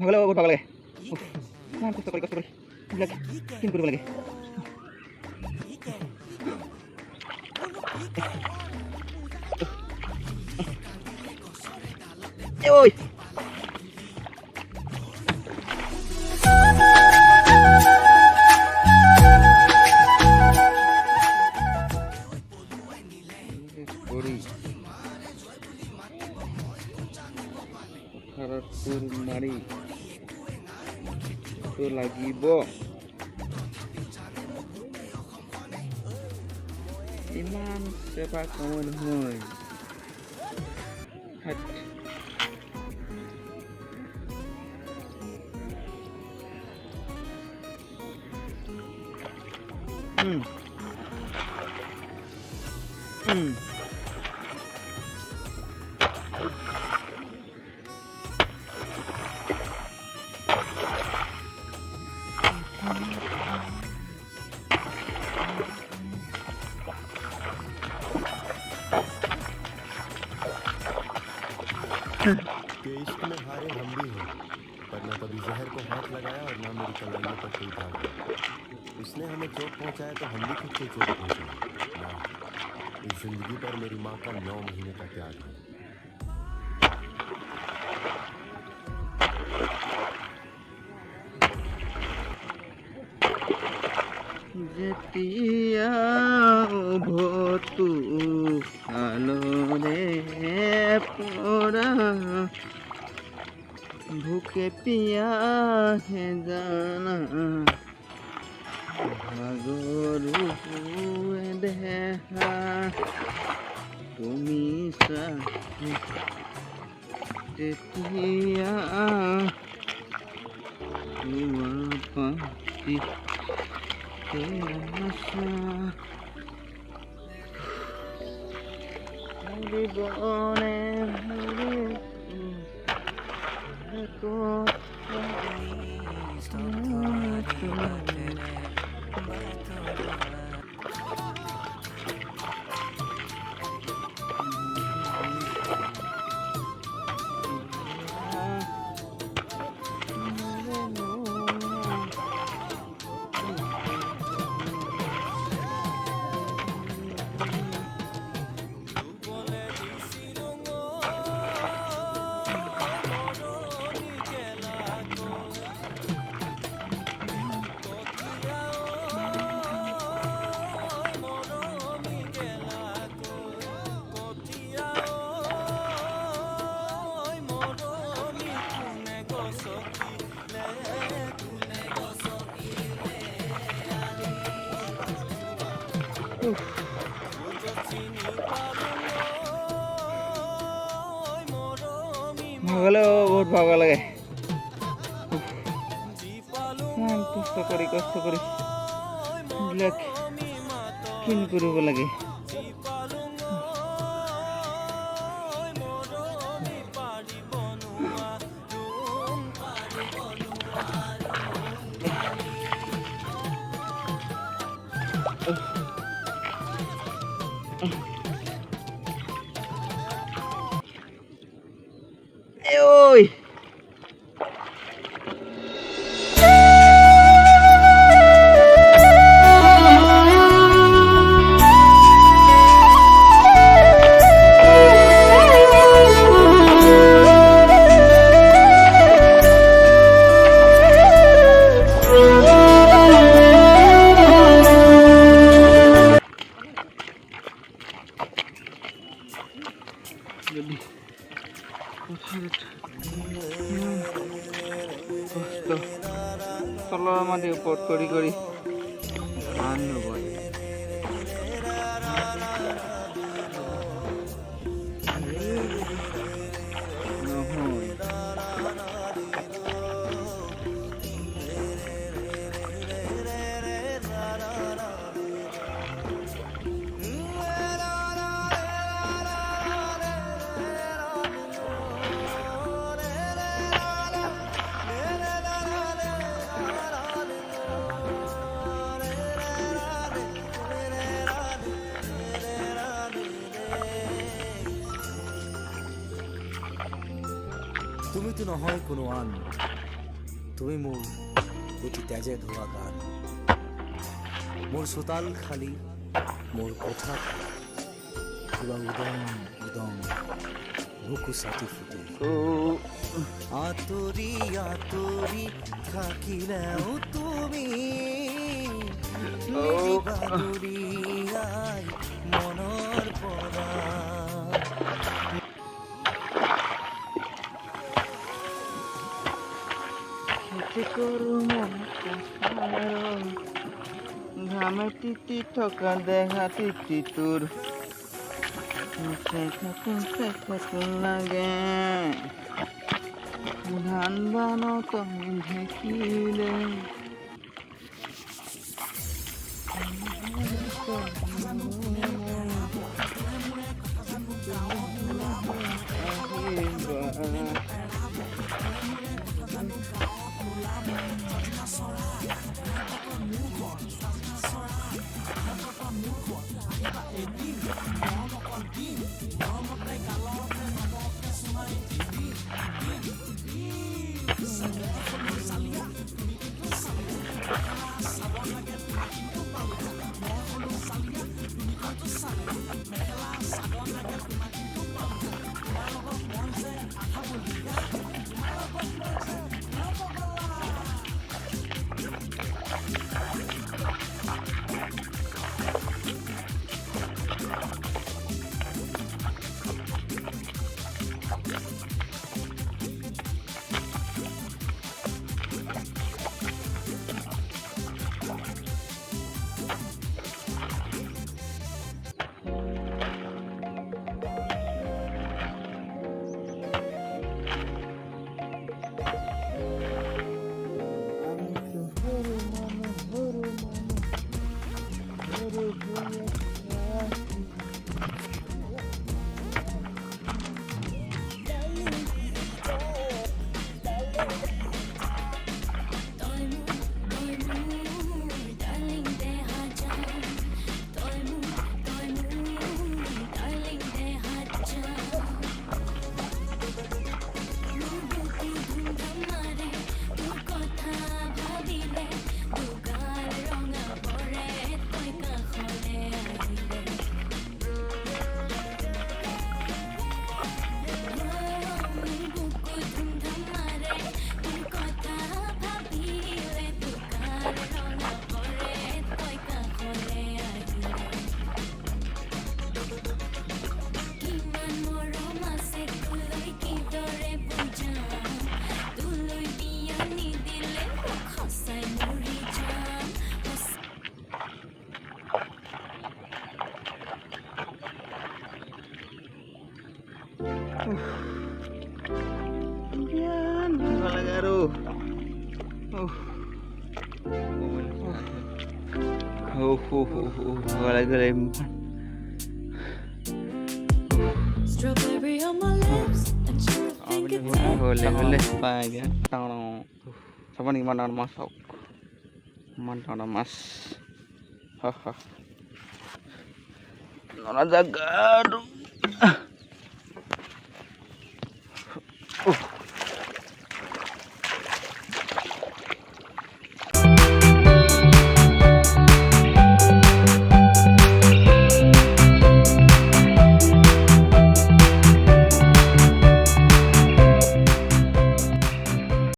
ভাগলে বহুত ভাগ লাগে ইমান কষ্ট কৰি এইবিলাক কিন কৰিব লাগে ঐ পথাৰত মাৰি লাগিব ইমান চেপা কমে নহয় के इश्क में हारे हम भी हैं पर न कभी जहर को हाथ लगाया और ना मेरी कलाइयों पर कोई दाग उसने हमें चोट पहुंचाया तो हम भी खुद को चोट पहुंचाए ना इस जिंदगी पर मेरी माँ का 9 महीने का त्याग है যেতিয়া ভতু আলোরে পড়া ভুকে পিয়াহে জানা ভাগরু দেখা তুমি তেতিয়া তোমার পাখি জীবনে ভাগলেও বহুত ভাগ লাগে ইমান কষ্ট কৰি এইবিলাক কিন কৰিব লাগে ঐ তলৰ মাটি ওপৰত কৰি ধান নবয় নহয় তুমি তো নহয় কোনো আন তুমি মোৰ এটি তেজে ধোৱা গান, মোৰ চোতাল খালী, মোৰ কোঠা খালী, কিবা উদং উদং বুকু ছাতি ফুটে। আঁতৰি আঁতৰি থাকিলেও তুমি বাগৰিয়াই মনৰ পৰা। ঘামে তিতি থকা দেহা তিতি তোৰ থাকুন লাগে ধান বানত ঢেকিলে Strawberry on my lips, and you think it's Saban gimana masak? Mana mas? Haha. Nona jaga, aduh.